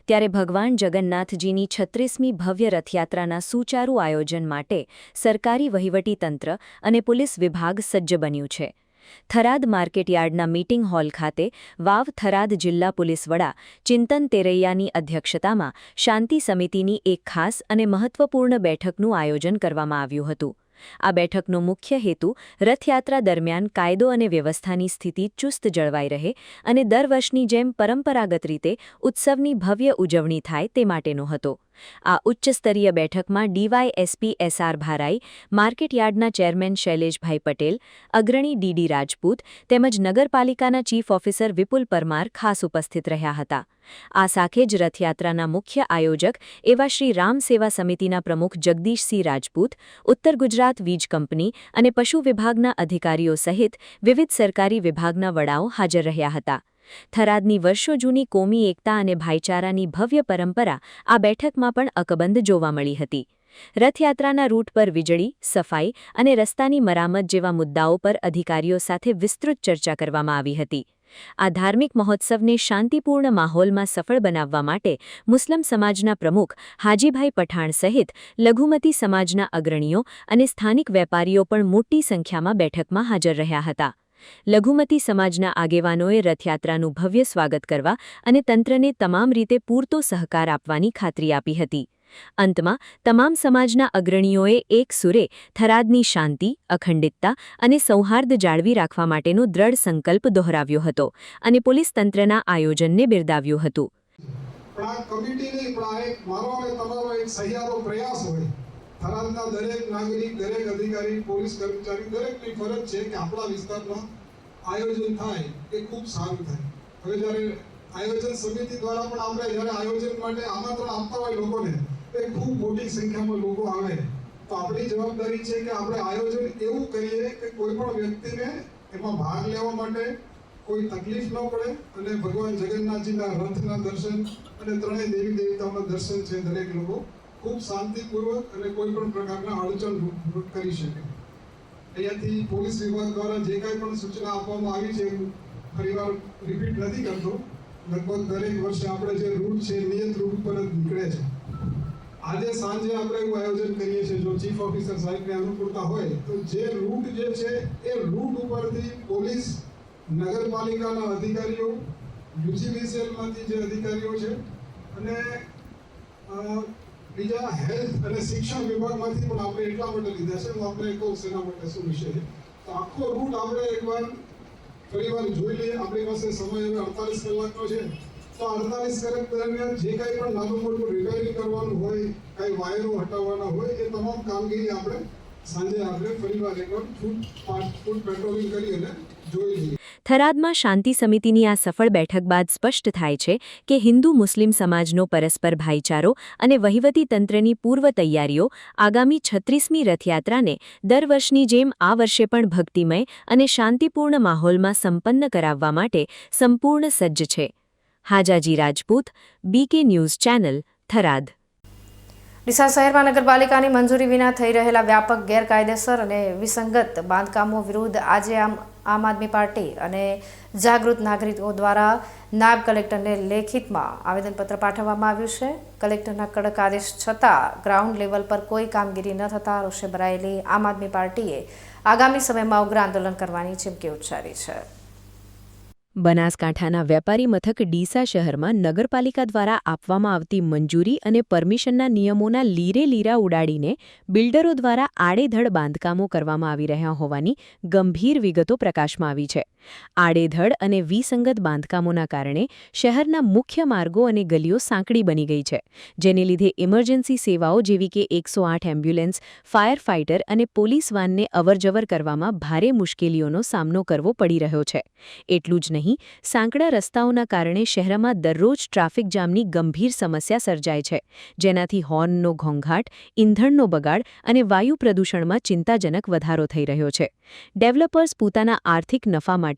ત્યારે ભગવાન જગન્નાથજીની 36મી ભવ્ય રથયાત્રાના સુચારુ આયોજન માટે સરકારી વહીવટીતંત્ર અને પોલીસ વિભાગ સજ્જ બન્યું છે. થરાદ માર્કેટયાર્ડના મીટિંગ હોલ ખાતે વાવ થરાદ જિલ્લા પોલીસ વડા ચિંતન તેરૈયાની અધ્યક્ષતામાં શાંતિ સમિતિની એક ખાસ અને મહત્વપૂર્ણ બેઠકનું આયોજન કરવામાં આવ્યું હતું. આ બેઠકનો મુખ્ય હેતુ રથયાત્રા દરમિયાન કાયદો અને વ્યવસ્થાની સ્થિતિ ચુસ્ત જળવાઈ રહે અને દર વર્ષની જેમ પરંપરાગત રીતે ઉત્સવની ભવ્ય ઉજવણી થાય તે માટેનો હતો. આ ઉચ્ચસ્તરીય બેઠકમાં DYSP SR ભારાઈ, માર્કેટયાર્ડના ચેરમેન શૈલેષભાઈ પટેલ, અગ્રણી DD રાજપૂત તેમજ નગરપાલિકાના ચીફ ઓફિસર વિપુલ પરમાર ખાસ ઉપસ્થિત રહ્યા હતા. આ સાથે જ રથયાત્રાના મુખ્ય આયોજક એવા શ્રી રામ સેવા સમિતિના પ્રમુખ જગદીશસિંહ રાજપૂત, ઉત્તર ગુજરાત વીજ કંપની અને પશુ વિભાગના અધિકારીઓ સહિત વિવિધ સરકારી વિભાગના વડાઓ હાજર રહ્યા હતા. થરાદની વર્ષો જૂની કોમી એકતા અને ભાઈચારાની ભવ્ય પરંપરા આ બેઠકમાં પણ અકબંધ જોવા મળી હતી. રથયાત્રાના રૂટ પર વીજળી, સફાઈ અને રસ્તાની મરામત જેવા મુદ્દાઓ પર અધિકારીઓ સાથે વિસ્તૃત ચર્ચા કરવામાં આવી હતી. આ ધાર્મિક મહોત્સવને શાંતિપૂર્ણ માહોલમાં સફળ બનાવવા માટે મુસ્લિમ સમાજના પ્રમુખ હાજીભાઈ પઠાણ સહિત લઘુમતી સમાજના અગ્રણીઓ અને સ્થાનિક વેપારીઓ પણ મોટી સંખ્યામાં બેઠકમાં હાજર રહ્યા હતા. લઘુમતી સમાજના આગેવાનોએ રથયાત્રાનું ભવ્ય સ્વાગત કરવા અને તંત્રને તમામ રીતે પૂરતો સહકાર આપવાની ખાતરી આપી હતી. અંતમાં તમામ સમાજના અગ્રણીઓએ એક સુરે થરાદની શાંતિ, અખંડિતતા અને સૌહાર્દ જાળવી રાખવા માટેનો દ્રઢ સંકલ્પ દોહરાવ્યો હતો અને પોલીસ તંત્રના આયોજનને બિરદાવ્યું હતું. થરાદના દરેક નાગરિક, દરેક અધિકારી, પોલીસ કર્મચારી, દરેકની ફરજ છે કે આપણા વિસ્તારમાં આયોજન થાય એ ખૂબ સારું થાય. હવે જ્યારે આયોજન સમિતિ દ્વારા પણ આપણે જ્યારે આયોજન માટે આમંત્રણ આપતા હોય લોકોને, એ ખૂબ મોટી સંખ્યામાં લોકો આવે, તો આપણી જવાબદારી છે કે આપણે આયોજન એવું કરીએ કે કોઈ પણ વ્યક્તિને એમાં ભાગ લેવા માટે કોઈ તકલીફ ન પડે અને ભગવાન જગન્નાથજીના રથના દર્શન અને ત્રણેય દેવી દેવતાઓના દર્શન છે દરેક લોકો ખૂબ શાંતિપૂર્વક અને કોઈ પણ પ્રકારના અડચણ કરી શકે. અહીંયાથી પોલીસ વિભાગ દ્વારા જે કાંઈ પણ સૂચના આપવામાં આવી છે, ફરીવાર રિપીટ નથી કરતો, લગભગ દરેક વર્ષે આપણે જે રૂટ છે નિયત રૂટ પર જ નીકળે છે. આજે સાંજે આપણે એવું આયોજન કરીએ છીએ, જો ચીફ ઓફિસર સાહેબને અનુકૂળતા હોય તો જે રૂટ જે છે એ રૂટ ઉપરથી પોલીસ, નગરપાલિકાના અધિકારીઓ, UGVCLમાંથી જે અધિકારીઓ છે અને બીજા હેલ્થ અને શિક્ષણ વિભાગમાંથી પણ આપણે એટલા માટે લીધા છે, હું આપણે કહું શેના માટે શું વિષય છે. તો આખો રૂટ આપણે એકવાર ફરીવાર જોઈ લઈએ. આપણી પાસે સમય હવે 48 કલાકનો છે, તો 48 કલાક દરમિયાન જે કાંઈ પણ નાનું મોટું રિપેરિંગ કરવાનું હોય, કાંઈ વાયરો હટાવવાના હોય, એ તમામ કામગીરી આપણે સાંજે આપણે ફરીવાર એકવાર ફૂટ પેટ્રોલિંગ કરી અને જોઈ લઈએ. થરાદમાં શાંતિ સમિતિની આ સફળ બેઠક બાદ સ્પષ્ટ થાય છે કે હિન્દુ મુસ્લિમ સમાજનો પરસ્પર ભાઈચારો અને વહીવટી તંત્રની પૂર્વ તૈયારીઓ આગામી 36મી રથયાત્રાને દર વર્ષની જેમ આ વર્ષે પણ ભક્તિમય અને શાંતિપૂર્ણ માહોલમાં સંપન્ન કરાવવા માટે સંપૂર્ણ સજ્જ છે. Hajaji Rajput, BK news channel, Tharad. Deesa શહેરમાં નગરપાલિકાની મંજૂરી વિના થઈ રહેલા વ્યાપક ગેરકાયદેસર અને વિસંગત બાંધકામો વિરુદ્ધ આજે આમ આદમી પાર્ટી અને જાગૃત નાગરિકો દ્વારા નાયબ કલેક્ટરને લેખિતમાં આવેદનપત્ર પાઠવવામાં આવ્યું છે. કલેક્ટરના કડક આદેશ છતાં ગ્રાઉન્ડ લેવલ પર કોઈ કામગીરી ન થતાં રોષે ભરાયેલી આમ આદમી પાર્ટીએ આગામી સમયમાં ઉગ્ર આંદોલન કરવાની ચીમકી ઉચ્ચારી છે. બનાસકાંઠાના વેપારી મથક ડીસા શહેરમાં નગરપાલિકા દ્વારા આપવામાં આવતી મંજૂરી અને પરમિશનના નિયમોના લીરા ઉડાડીને બિલ્ડરો દ્વારા આડેધડ બાંધકામો કરવામાં આવી રહ્યા હોવાની ગંભીર વિગતો પ્રકાશમાં આવી છે. આડેધડ અને વિસંગત બાંધકામોના કારણે શહેરના મુખ્ય માર્ગો અને ગલીઓ સાંકડી બની ગઈ છે, જેને લીધે ઇમરજન્સી સેવાઓ જેવી કે 108 એમ્બ્યુલન્સ, ફાયર ફાઇટર અને પોલીસ વાનને અવરજવર કરવામાં ભારે મુશ્કેલીઓનો સામનો કરવો પડી રહ્યો છે. એટલું જ નહીં, સાંકડા રસ્તાઓના કારણે શહેરમાં દરરોજ ટ્રાફિક જામની ગંભીર સમસ્યા સર્જાય છે, જેનાથી હોર્નનો ઘોંઘાટ, ઇંધણનો બગાડ અને વાયુ પ્રદૂષણમાં ચિંતાજનક વધારો થઈ રહ્યો છે. ડેવલપર્સ પોતાના આર્થિક નફા માટે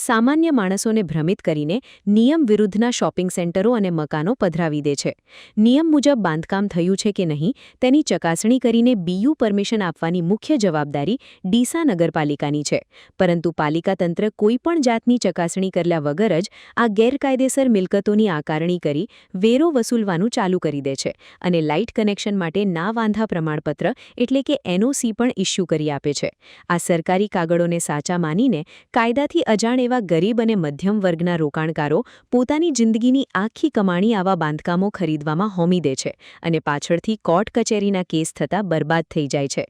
સામાન્ય માણસોને ભ્રમિત કરીને નિયમ વિરુદ્ધના શોપિંગ સેન્ટરો અને મકાનો પધરાવી દે છે. નિયમ મુજબ બાંધકામ થયું છે કે નહીં તેની ચકાસણી કરીને BU પરમિશન આપવાની મુખ્ય જવાબદારી ડીસા નગરપાલિકાની છે, પરંતુ પાલિકા તંત્ર કોઈપણ જાતની ચકાસણી કર્યા વગર જ આ ગેરકાયદેસર મિલકતોની આકારણી કરી વેરો વસૂલવાનું ચાલુ કરી દે છે અને લાઇટ કનેક્શન માટે ના વાંધા પ્રમાણપત્ર એટલે કે NOC પણ ઇસ્યુ કરી આપે છે. આ સરકારી કાગળોને સાચા માનીને કાયદાથી અજાણ એવા ગરીબ અને મધ્યમ વર્ગના રોકાણકારો પોતાની જિંદગીની આખી કમાણી આવા બાંધકામો ખરીદવામાં હોમી દે છે અને પાછળથી કોર્ટ કચેરીના કેસ થતાં બરબાદ થઈ જાય છે.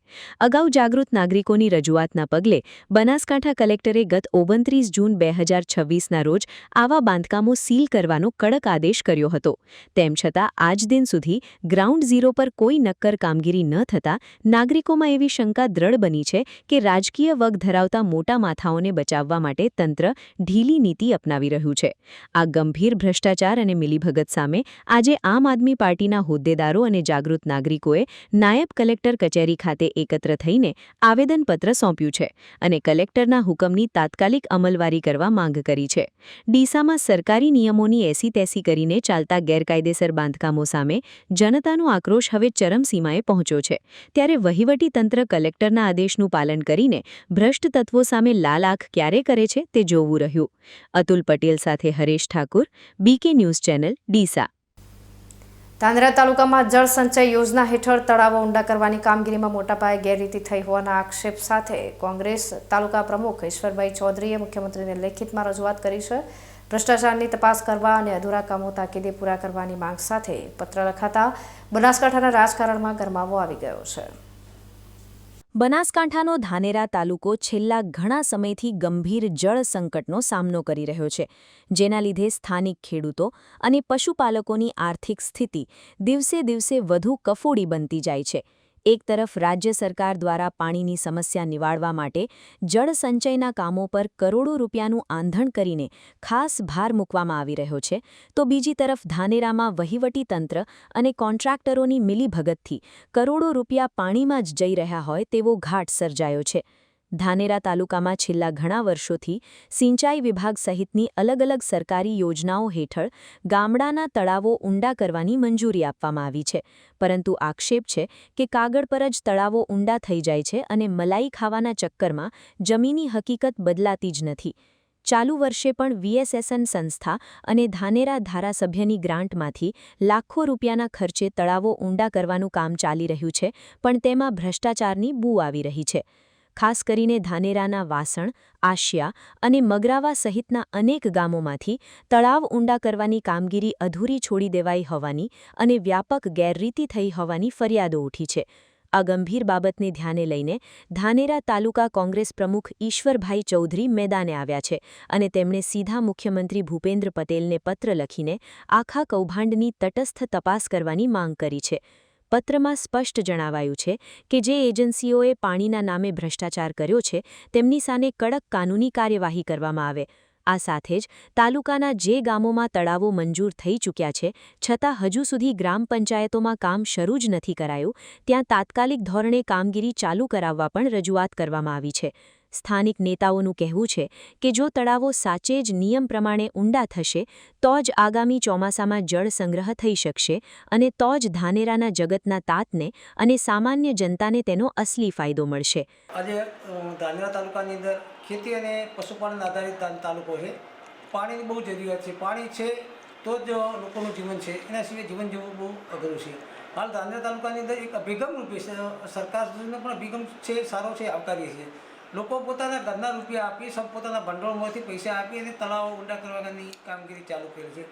અગાઉ જાગૃત નાગરિકોની રજૂઆતના પગલે બનાસકાંઠા કલેક્ટરે ગત 29 જૂન 2026ના રોજ આવા બાંધકામો સીલ કરવાનો કડક આદેશ કર્યો હતો. તેમ છતાં આજ દિન સુધી ગ્રાઉન્ડ ઝીરો પર કોઈ નક્કર કામગીરી ન થતાં નાગરિકોમાં એવી શંકા દ્રઢ બની છે કે રાજકીય વગ ધરાવતા મોટા માથાઓને બચાવવા માટે તંત્ર ઢીલી નીતિ અપનાવી રહ્યું છે. આ ગંભીર ભ્રષ્ટાચાર અને મિલીભગત સામે આજે આમ આદમી પાર્ટીના હોદ્દેદારો અને જાગૃત નાગરિકોએ નાયબ કલેક્ટર કચેરી ખાતે એકત્ર થઈને આવેદનપત્ર સોંપ્યું છે અને કલેક્ટરના હુકમની તાત્કાલિક અમલવારી કરવા માંગ કરી છે. ડીસામાં સરકારી નિયમોની એસી-તેસી કરીને ચાલતા ગેરકાયદેસર બાંધકામો સામે જનતાનો આક્રોશ હવે ચરમસીમાએ પહોંચ્યો છે. ત્યારે વહીવટી તંત્ર કલેક્ટરના આદેશનું પાલન કરીને ભ્રષ્ટ તત્વો સામે લાલ આંખ ક્યારે કરે છે તે જોવું રહ્યું. અતુલ પટેલ સાથે Haresh Thakur, BK news channel, Deesa. Dhanera તાલુકામાં જળ સંચય યોજના હેઠળ તળાવો ઊંડા કરવાની કામગીરીમાં મોટા પાયે ગેરરીતિ થઈ હોવાના આક્ષેપ સાથે કોંગ્રેસ તાલુકા પ્રમુખ ઈશ્વરભાઈ ચૌધરીએ મુખ્યમંત્રીને લેખિતમાં રજૂઆત કરી છે. ભ્રષ્ટાચારની તપાસ કરવા અને અધૂરા કામો તાકીદે પૂરા કરવાની માંગ સાથે પત્ર લખાતા બનાસકાંઠાના રાજકારણમાં ગરમાવો આવી ગયો છે. બનાસકાંઠાનો ધાનેરા તાલુકો છેલ્લા ઘણા સમયથી ગંભીર જળ સંકટનો સામનો કરી રહ્યો છે, જેના લીધે સ્થાનિક ખેડૂતો અને પશુપાલકોની આર્થિક સ્થિતિ દિવસે દિવસે વધુ કફોડી બનતી જાય છે. એક તરફ રાજ્ય સરકાર દ્વારા પાણીની સમસ્યા નિવારવા માટે જળ સંચયના કામો પર કરોડો રૂપિયાનું આંધણ કરીને ખાસ ભાર મૂકવામાં આવી રહ્યો છે, તો બીજી તરફ ધાનેરામાં વહીવટી તંત્ર અને કોન્ટ્રાક્ટરોની મિલીભગતથી કરોડો રૂપિયા પાણીમાં જ જઈ રહ્યા હોય તેવો ઘાટ સર્જાયો છે. ધાનેરા તાલુકામાં છેલ્લા ઘણા વર્ષોથી સિંચાઈ વિભાગ સહિતની અલગ અલગ સરકારી યોજનાઓ હેઠળ ગામડાના તળાવો ઊંડા કરવાની મંજૂરી આપવામાં આવી છે, પરંતુ આક્ષેપ છે કે કાગળ પર જ તળાવો ઊંડા થઈ જાય છે અને મલાઈ ખાવાના ચક્કરમાં જમીની હકીકત બદલાતી જ નથી. ચાલુ વર્ષે પણ VSSN સંસ્થા અને ધાનેરા ધારાસભ્યની ગ્રાન્ટમાંથી લાખો રૂપિયાના ખર્ચે તળાવો ઊંડા કરવાનું કામ ચાલી રહ્યું છે, પણ તેમાં ભ્રષ્ટાચારની બૂ આવી રહી છે. ખાસ કરીને ધાનેરાના વાસણ, આશિયા અને મગરાવા સહિતના અનેક ગામોમાંથી તળાવ ઊંડા કરવાની કામગીરી અધૂરી છોડી દેવાઈ હોવાની અને વ્યાપક ગેરરીતિ થઈ હોવાની ફરિયાદો ઉઠી છે. આ ગંભીર બાબતને ધ્યાને લઈને ધાનેરા તાલુકા કોંગ્રેસ પ્રમુખ ઈશ્વરભાઈ ચૌધરી મેદાને આવ્યા છે અને તેમણે સીધા મુખ્યમંત્રી ભૂપેન્દ્ર પટેલને પત્ર લખીને આખા કૌભાંડની તટસ્થ તપાસ કરવાની માંગ કરી છે. પત્રમાં સ્પષ્ટ જણાવાયું છે કે જે એજન્સીઓએ પાણીના નામે ભ્રષ્ટાચાર કર્યો છે તેમની સામે કડક કાનૂની કાર્યવાહી કરવામાં આવે. આ સાથે જ તાલુકાના જે ગામોમાં તળાવો મંજૂર થઈ ચૂક્યા છે છતાં હજુ સુધી ગ્રામ પંચાયતોમાં કામ શરૂ જ નથી કરાયું ત્યાં તાત્કાલિક ધોરણે કામગીરી ચાલુ કરાવવા પણ રજૂઆત કરવામાં આવી છે. સ્થાનિક નેતાઓનું કહેવું છે કે જો તળાવો સાચે જ નિયમ પ્રમાણે ઊંડા થશે તો જ આગામી ચોમાસામાં જળ સંગ્રહ થઈ શકશે અને તો જ ધાનેરાના જગતના તાતને અને સામાન્ય જનતાને તેનો અસલી ફાયદો મળશે. આજે ધાનેરા તાલુકાની અંદર ખેતી અને પશુપાલન આધારિત તાલુકો છે. પાણીની બહુ જરૂરિયાત છે. પાણી છે તો જ લોકોનું જીવન છે, એના સિવાય જીવન જીવવું બહુ અઘરું છે. હાલ ધાનેરા તાલુકાની અંદર એક અભિગમ રૂપે સરકારનો પણ અભિગમ છે, સારો છે, આવકારીએ છીએ. લોકો પોતાના ઘરના રૂપિયા આપી પોતાના ભંડોળમાંથી પૈસા આપી અને તળાવો ઊંડા કરવાની કામગીરી ચાલુ કરી છે.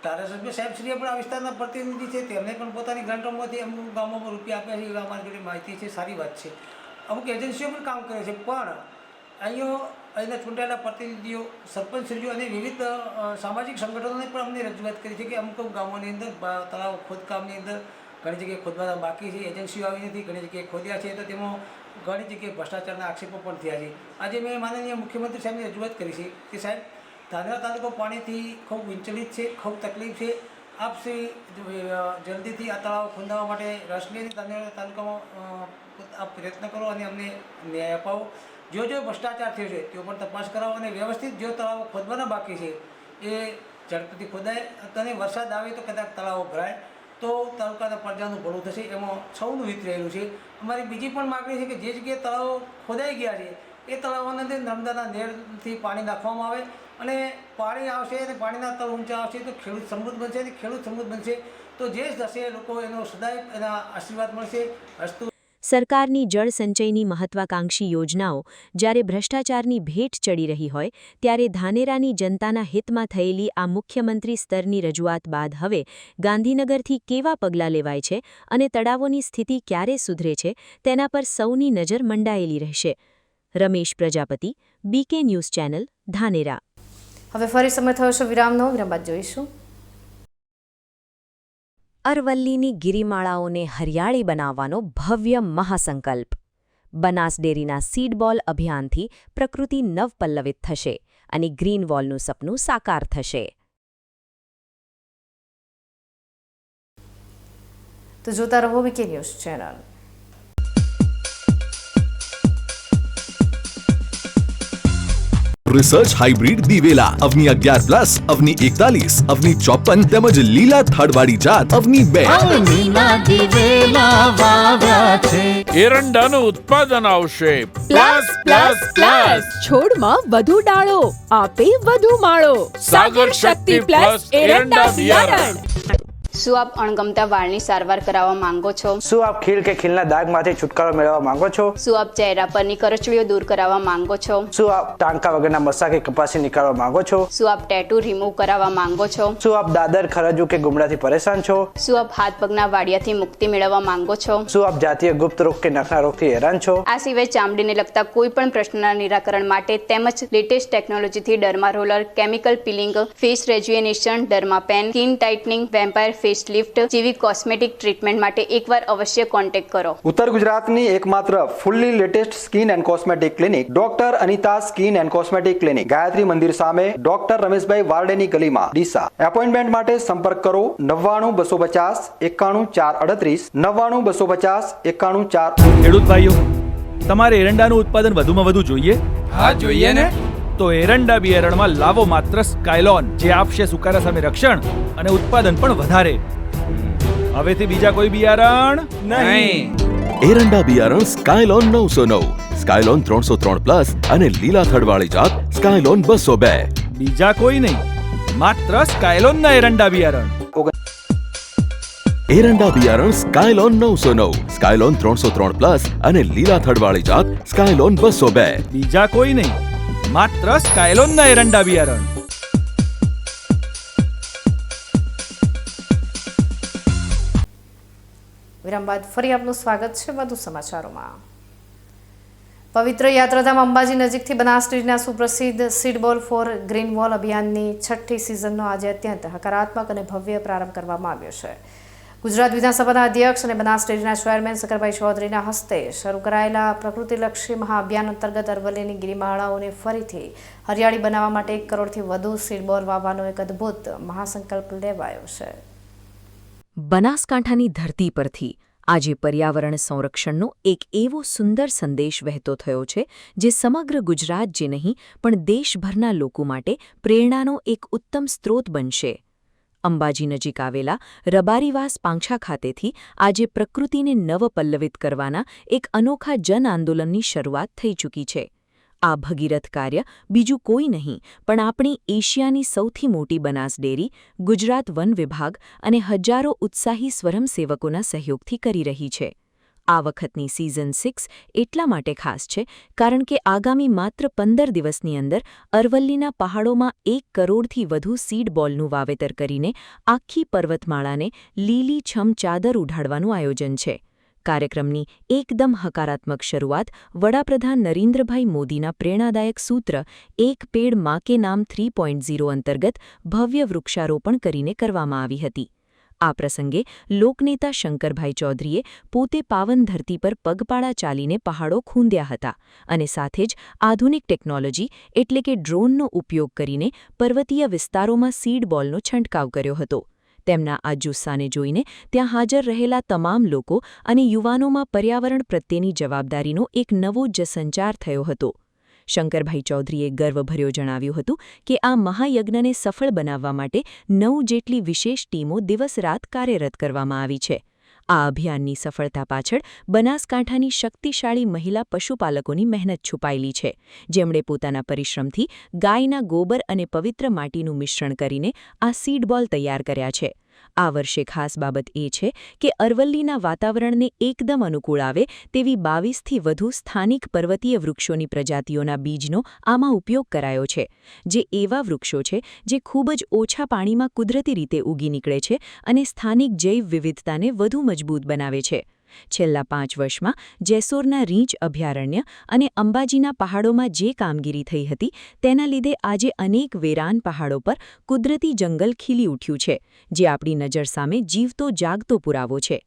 ધારાસભ્ય સાહેબશ્રીએ પણ આ વિસ્તારના પ્રતિનિધિ છે, તેમને પણ પોતાની ગ્રાન્ટોમાંથી અમુક ગામોમાં રૂપિયા આપ્યા છે, એ અમારી જોડે માહિતી છે, સારી વાત છે. અમુક એજન્સીઓ પણ કામ કરે છે, પણ અહીંના ચૂંટાયેલા પ્રતિનિધિઓ, સરપંચશ્રીઓ અને વિવિધ સામાજિક સંગઠનોને પણ અમને રજૂઆત કરી છે કે અમુક ગામોની અંદર તળાવ ખોદકામની અંદર ઘણી જગ્યાએ ખોદવાના બાકી છે, એજન્સીઓ આવી નથી, ઘણી જગ્યાએ ખોદ્યા છે તો તેમાં ઘણી જગ્યાએ ભ્રષ્ટાચારના આક્ષેપો પણ થયા છે. આજે મેં માનનીય મુખ્યમંત્રી સાહેબને રજૂઆત કરી છે કે સાહેબ, ધાનેરા તાલુકો પાણીથી ખૂબ વિચલિત છે, ખૂબ તકલીફ છે. આપ શ્રી જલ્દીથી આ તળાવ ખોદવા માટે રસ લઈને ધાનેરા તાલુકામાં આપ પ્રયત્ન કરો અને અમને ન્યાય અપાવો. જો ભ્રષ્ટાચાર થયો છે તેઓ પણ તપાસ કરાવો અને વ્યવસ્થિત જો તળાવો ખોદવાના બાકી છે એ ઝડપથી ખોદાય અને વરસાદ આવે તો કદાચ તળાવો ભરાય તો તાલુકાના પ્રજાનું ભલું થશે, એમાં સૌનું હિત રહેલું છે. અમારી બીજી પણ માગણી છે કે જે જગ્યાએ તળાવો ખોદાઈ ગયા છે એ તળાવોની અંદર નર્મદાના નહેરથી પાણી નાખવામાં આવે અને પાણી આવશે અને પાણીના તળ ઊંચા આવશે તો ખેડૂત સમૃદ્ધ બનશે અને ખેડૂત સમૃદ્ધ બનશે તો જે થશે લોકો એનો સદાય એના આશીર્વાદ મળશે. સરકારની જળ સંચયની મહત્વાકાંક્ષી યોજનાઓ જ્યારે ભ્રષ્ટાચારની ભેટ ચડી રહી હોય ત્યારે ધાનેરાની જનતાના હિતમાં થયેલી આ મુખ્યમંત્રી સ્તરની રજૂઆત બાદ હવે ગાંધીનગરથી કેવા પગલાં લેવાય છે અને તળાવોની સ્થિતિ ક્યારે સુધરે છે તેના પર સૌની નજર મંડાયેલી રહેશે. Ramesh Prajapati, BK news channel, Dhanera. હવે ફરી સમય થયો છે વિરામનો. વિરામ બાદ જોઈશું. અરવલ્લીની ગિરિમાળાઓને હરિયાળી બનાવવાનો ભવ્ય મહાસંકલ્પ. બનાસ ડેરીના સીડ બોલ અભિયાનથી પ્રકૃતિ નવપલ્લવિત થશે અને ગ્રીન વોલનું સપનું સાકાર થશે. તો જોતા રહો BK news channel. Research hybrid દિવેલા અવની 11+, અવની 41, અવની 54 તેમજ લીલા થડવાળી જાત અવની 2. એરંડાનું ઉત્પાદન આવશે પ્લસ પ્લસ પ્લસ. છોડમાં વધુ ડાળો આપે વધુ માળો. સાગર શક્તિ પ્લસ એરંડા બિયારણ. શું આપ અણગમતા વાળની સારવાર કરાવવા માંગો છો? શું આપ ખીલ કે ખીલના દાગમાંથી છુટકારો મેળવવા માંગો છો? શું આપ ચહેરા પરની કરચલીઓ દૂર કરાવવા માંગો છો? શું આપ ટાંકા વગરના મસા કે કપાસી નીકાળવા માંગો છો? શું આપ ટેટુ રિમૂવ કરાવવા માંગો છો? શું આપ દાદર, ખરજુ કે ગુમડાથી પરેશાન છો? શું આપ હાથ પગના વાડિયાથી મુક્તિ મેળવવા માંગો છો? શું આપ જાતીય ગુપ્ત રોગ કે નખના રોગથી હેરાન છો? આ સિવાય ચામડીને લગતા કોઈ પણ પ્રશ્નના નિરાકરણ માટે તેમજ લેટેસ્ટ ટેકનોલોજીથી derma roller, chemical peeling, face rejuvenation, derma pen, skin tightening, vampire face lift જેવી કોસ્મેટિક ટ્રીટમેન્ટ માટે એકવાર અવશ્ય કોન્ટેક્ટ કરો. ઉત્તર ગુજરાતની એકમાત્ર fully latest skin and cosmetic clinic doctor Anita skin and cosmetic clinic, Gayatri Mandir સામે, ડોક્ટર રમેશભાઈ વારડેની ગલીમાં, ડીસા. એપોઇન્ટમેન્ટ માટે સંપર્ક કરો 99 250 91 438, 99 250 91 4. ખેડૂત ભાઈઓ, તમારે એરંડાનું ઉત્પાદન વધુમાં વધુ જોઈએ? હા, જોઈએ ને. તો એરંડા બિયારણમાં લાવો માત્ર સ્કાયલોન, જે આપશે સુકારા સામે રક્ષણ અને ઉત્પાદન પણ વધારે. હવેથી બીજા કોઈ બિયારણ નહીં. એરંડા બિયારણ સ્કાયલોન 909, સ્કાયલોન 303+ અને લીલા થડવાળી જાત સ્કાયલોન 202. બીજા કોઈ નહીં, માત્ર સ્કાયલોનના એરંડા બિયારણ. એરંડા બિયારણ સ્કાયલોન 909, સ્કાયલોન 303+ અને લીલા થડવાળી જાત સ્કાયલોન 202. બીજા કોઈ નહીં, માત્ર સ્કાયલોનના એરંડા બિયારણ. વિરામ બાદ ફરી આપનું સ્વાગત છે વધુ સમાચારોમાં. પવિત્ર યાત્રાધામ અંબાજી નજીકથી બનાસ ડેરીના સુપ્રસિદ્ધ સીડ બોલ ફોર ગ્રીન વોલ અભિયાનની 6ઠ્ઠી સિઝનનો આજે અત્યંત હકારાત્મક અને ભવ્ય પ્રારંભ કરવામાં આવ્યો છે. ગુજરાત વિધાનસભાના અધ્યક્ષ અને બનાસ ડેરીના ચેરમેન શકરભાઈ ચૌધરીના હસ્તે શરૂ કરાયેલા પ્રકૃતિલક્ષી મહાઅભિયાન અંતર્ગત અરવલ્લીની ગિરિમાળાઓને ફરીથી હરિયાળી બનાવવા માટે 1 કરોડથી વધુ સીડબોલ વાવવાનો એક અદ્ભુત મહાસંકલ્પ લેવાયો છે. બનાસકાંઠાની ધરતી પરથી આજે પર્યાવરણ સંરક્ષણનો એક એવો સુંદર સંદેશ વહેતો થયો છે જે સમગ્ર ગુજરાત જે નહીં પણ દેશભરના લોકો માટે પ્રેરણાનો એક ઉત્તમ સ્ત્રોત બનશે. અંબાજી નજીક આવેલા રબારીવાસ પાંછા ખાતેથી આજે પ્રકૃતિને નવપલ્લવિત કરવાના એક અનોખા જન આંદોલનની શરૂઆત થઈ ચૂકી છે. આ ભગીરથ કાર્ય બીજું કોઈ નહીં પણ આપણી એશિયાની સૌથી મોટી બનાસ ડેરી, ગુજરાત વન વિભાગ અને હજારો ઉત્સાહી સ્વયંસેવકોના સહયોગથી કરી રહી છે. આ વખતની સિઝન 6 એટલા માટે ખાસ છે કારણ કે આગામી માત્ર 15 દિવસની અંદર અરવલ્લીના પહાડોમાં 1 કરોડથી વધુ સીડ બોલનું વાવેતર કરીને આખી પર્વતમાળાને લીલીછમ ચાદર ઉઢાડવાનું આયોજન છે. કાર્યક્રમની એકદમ હકારાત્મક શરૂઆત વડાપ્રધાન નરેન્દ્રભાઈ મોદીના પ્રેરણાદાયક સૂત્ર એક પેડ માં કે નામ 3.0 અંતર્ગત ભવ્ય વૃક્ષારોપણ કરીને કરવામાં આવી હતી. આ પ્રસંગે લોકનેતા શંકરભાઈ ચૌધરીએ પોતે પાવન ધરતી પર પગપાળા ચાલીને પહાડો ખૂંદ્યા હતા અને સાથે જ આધુનિક ટેકનોલોજી એટલે કે ડ્રોનનો ઉપયોગ કરીને પર્વતીય વિસ્તારોમાં સીડ બોલનો છંટકાવ કર્યો હતો. તેમના આ જુસ્સાને જોઈને ત્યાં હાજર રહેલા તમામ લોકો અને યુવાનોમાં પર્યાવરણ પ્રત્યેની જવાબદારીનો એક નવો જ સંચાર થયો હતો. શંકરભાઈ ચૌધરીએ ગર્વભર્યો જણાવ્યું હતું કે આ મહાયજ્ઞને સફળ બનાવવા માટે 9 જેટલી વિશેષ ટીમો દિવસ-રાત કાર્યરત કરવામાં આવી છે. આ અભિયાનની સફળતા પાછળ બનાસકાંઠાની શક્તિશાળી મહિલા પશુપાલકોની મહેનત છુપાયેલી છે, જેમણે પોતાના પરિશ્રમથી ગાયના ગોબર અને પવિત્ર માટીનું મિશ્રણ કરીને આ સીડબોલ તૈયાર કર્યા છે. આ વર્ષે ખાસ બાબત એ છે કે અરવલ્લીના વાતાવરણને એકદમ અનુકૂળ આવે તેવી 22થી વધુ સ્થાનિક પર્વતીય વૃક્ષોની પ્રજાતિઓના બીજનો આમાં ઉપયોગ કરાયો છે, જે એવા વૃક્ષો છે જે ખૂબ જ ઓછા પાણીમાં કુદરતી રીતે ઉગી નીકળે છે અને સ્થાનિક જૈવ વિવિધતાને વધુ મજબૂત બનાવે છે. છેલ્લા 5 વર્ષમાં જેસોરના રીંછ અભયારણ્ય અને અંબાજીના પહાડોમાં જે કામગીરી થઈ હતી તેના લીધે આજે અનેક વેરાન પહાડો પર કુદરતી જંગલ ખીલી ઉઠ્યું છે, જે આપણી નજર સામે જીવતો જાગતો પુરાવો છે.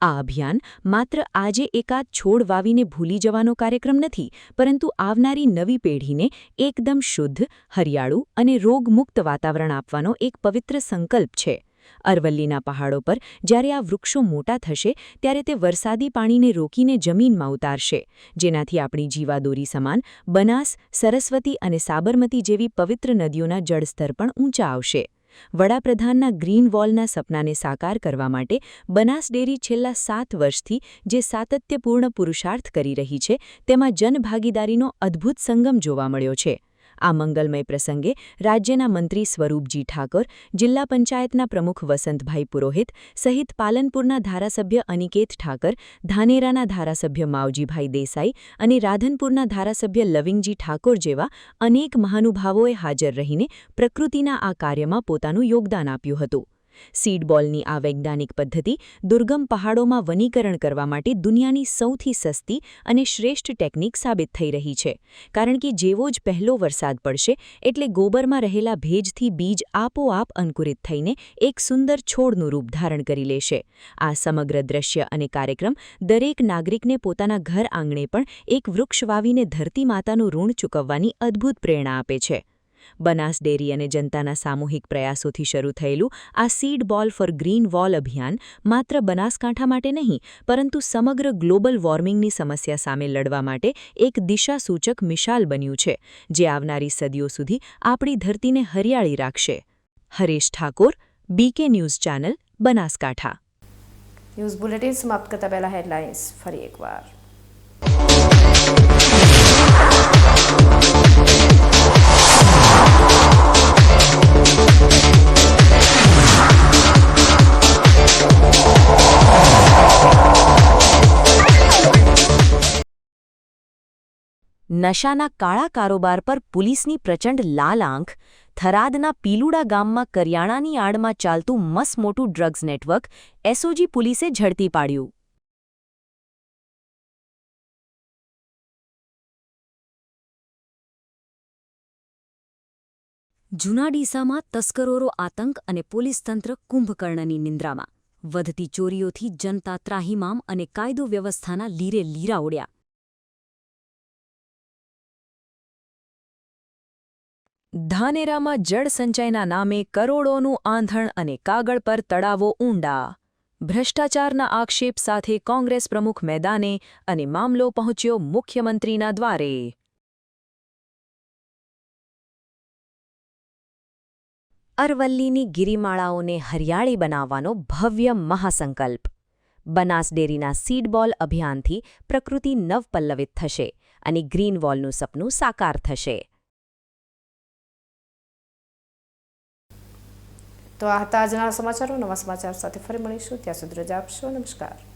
આ અભિયાન માત્ર આજે એકાદ છોડ વાવીને ભૂલી જવાનો કાર્યક્રમ નથી, પરંતુ આવનારી નવી પેઢીને એકદમ શુદ્ધ, હરિયાળું અને રોગમુક્ત વાતાવરણ આપવાનો એક પવિત્ર સંકલ્પ છે. અરવલ્લીના પહાડો પર જ્યારે આ વૃક્ષો મોટા થશે ત્યારે તે વરસાદી પાણીને રોકીને જમીનમાં ઉતારશે, જેનાથી આપણી જીવાદોરી સમાન બનાસ, સરસ્વતી અને સાબરમતી જેવી પવિત્ર નદીઓના જળસ્તર પણ ઊંચા આવશે. વડાપ્રધાનના ગ્રીન વોલના સપનાને સાકાર કરવા માટે બનાસ ડેરી છેલ્લા 7 વર્ષથી જે સાતત્યપૂર્ણ પુરુષાર્થ કરી રહી છે તેમાં જનભાગીદારીનો અદ્ભુત સંગમ જોવા મળ્યો છે. આ મંગલમય પ્રસંગે રાજ્યના મંત્રી સ્વરૂપજી ઠાકોર, જિલ્લા પંચાયતના પ્રમુખ વસંતભાઈ પુરોહિત સહિત પાલનપુરના ધારાસભ્ય અનિકેત ઠાકર, ધાનેરાના ધારાસભ્ય માવજીભાઈ દેસાઈ અને રાધનપુરના ધારાસભ્ય લવિંગજી ઠાકોર જેવા અનેક મહાનુભાવોએ હાજર રહીને પ્રકૃતિના આ કાર્યમાં પોતાનું યોગદાન આપ્યું હતું. સીડબોલની આ વૈજ્ઞાનિક પદ્ધતિ દુર્ગમ પહાડોમાં વનીકરણ કરવા માટે દુનિયાની સૌથી સસ્તી અને શ્રેષ્ઠ ટેકનિક સાબિત થઈ રહી છે, કારણ કે જેવો જ પહેલો વરસાદ પડશે એટલે ગોબરમાં રહેલા ભેજથી બીજ આપોઆપ અંકુરિત થઈને એક સુંદર છોડનું રૂપ ધારણ કરી લેશે. આ સમગ્ર દ્રશ્ય અને કાર્યક્રમ દરેક નાગરિકને પોતાના ઘર આંગણે પણ એક વૃક્ષ વાવીને ધરતી માતાનું ઋણ ચૂકવવાની અદ્ભુત પ્રેરણા આપે છે. બનાસ ડેરી અને જનતાના સામૂહિક પ્રયાસોથી શરૂ થયેલું આ સીડ બોલ ફોર ગ્રીન વોલ અભિયાન માત્ર બનાસકાંઠા માટે નહીં પરંતુ સમગ્ર ગ્લોબલ વોર્મિંગની સમસ્યા સામે લડવા માટે એક દિશાસૂચક મિસાલ બન્યું છે, જે આવનારી સદીઓ સુધી આપણી ધરતીને હરિયાળી રાખશે. Haresh Thakor, BK news channel, Banaskantha. News bulletin સમાપ્ત કરતા પહેલા હેડલાઇન્સ ફરી એકવાર. નશાના કાળા કારોબાર પર પોલીસની પ્રચંડ લાલ આંખ, થરાદના પીલુડા ગામમાં કરિયાણાની આડમાં ચાલતું મસમોટું ડ્રગ્સ નેટવર્ક એસઓજી પોલીસે ઝડપી પાડ્યું. જૂના ડીસામાં તસ્કરોનો આતંક અને પોલીસ તંત્ર કુંભકર્ણની નિંદ્રામાં. વધતી ચોરીઓથી જનતા ત્રાહિમામ અને કાયદો વ્યવસ્થાના લીરે લીરા ઉડ્યા. ધાનેરામાં જળસંચયના નામે કરોડોનું આંધણ અને કાગળ પર તળાવો ઊંડા. ભ્રષ્ટાચારના આક્ષેપ સાથે કોંગ્રેસ પ્રમુખ મેદાને અને મામલો પહોંચ્યો મુખ્યમંત્રીના દ્વારે. અરવલ્લીની ગિરિમાળાઓને હરિયાળી બનાવવાનો ભવ્ય મહાસંકલ્પ. બનાસ ડેરીના સીડ બોલ અભિયાનથી પ્રકૃતિ નવપલ્લવિત થશે અને ગ્રીન વોલનું સપનું સાકાર થશે. તો આ હતા આજના સમાચારો. નવા સમાચાર સાથે ફરી મળીશું. ત્યાં સુધી રજા આપશો. નમસ્કાર.